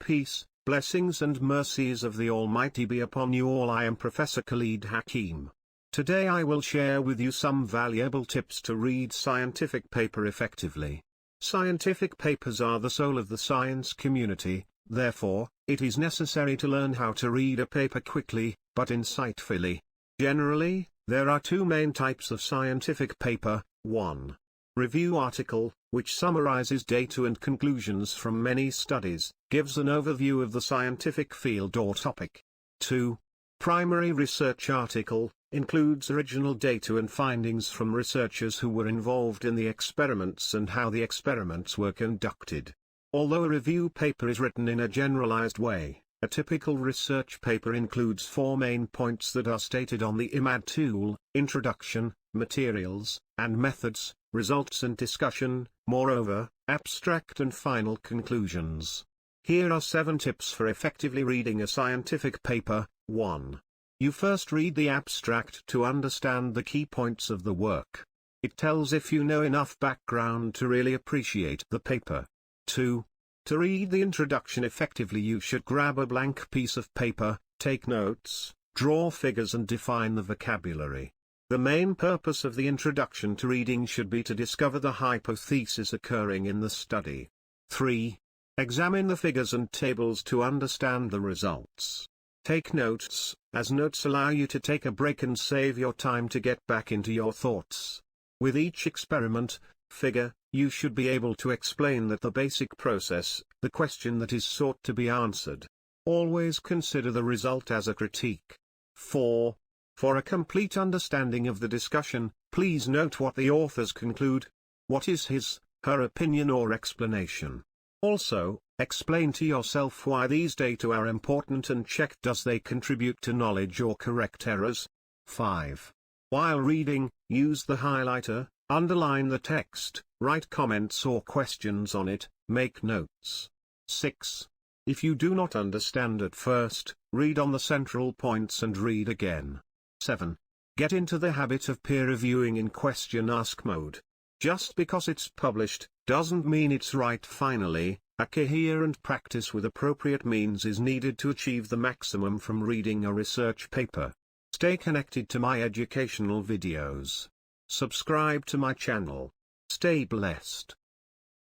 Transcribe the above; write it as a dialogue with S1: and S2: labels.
S1: peace, blessings and mercies of the Almighty be upon you all. I am Professor Khalid Hakim. Today I will share with you some valuable tips to read scientific paper effectively. Scientific papers are the soul of the science community, therefore, it is necessary to learn how to read a paper quickly, but insightfully. Generally, there are two main types of scientific paper: 1. Review article, which summarizes data and conclusions from many studies, gives an overview of the scientific field or topic. 2. Primary research article, includes original data and findings from researchers who were involved in the experiments and how the experiments were conducted. Although a review paper is written in a generalized way, a typical research paper includes 4 main points that are stated on the IMAD tool: introduction, materials, and methods, results and discussion, moreover, abstract and final conclusions. Here are 7 tips for effectively reading a scientific paper. 1. You first read the abstract to understand the key points of the work. It tells if you know enough background to really appreciate the paper. 2. To read the introduction effectively, you should grab a blank piece of paper, take notes, draw figures and define the vocabulary. The main purpose of the introduction to reading should be to discover the hypothesis occurring in the study. 3. Examine the figures and tables to understand the results. Take notes, as notes allow you to take a break and save your time to get back into your thoughts. With each experiment, figure, you should be able to explain the basic process, the question that is sought to be answered. Always consider the result as a critique. 4. For a complete understanding of the discussion, please note what the authors conclude. What is his, her opinion or explanation? Also, explain to yourself why these data are important and check does they contribute to knowledge or correct errors. 5. While reading, use the highlighter, underline the text, write comments or questions on it, make notes. 6. If you do not understand at first, read on the central points and read again. 7. Get into the habit of peer reviewing in question-ask mode. Just because it's published, doesn't mean it's right. Finally, a coherent practice with appropriate means is needed to achieve the maximum from reading a research paper. Stay connected to my educational videos. Subscribe to my channel. Stay blessed.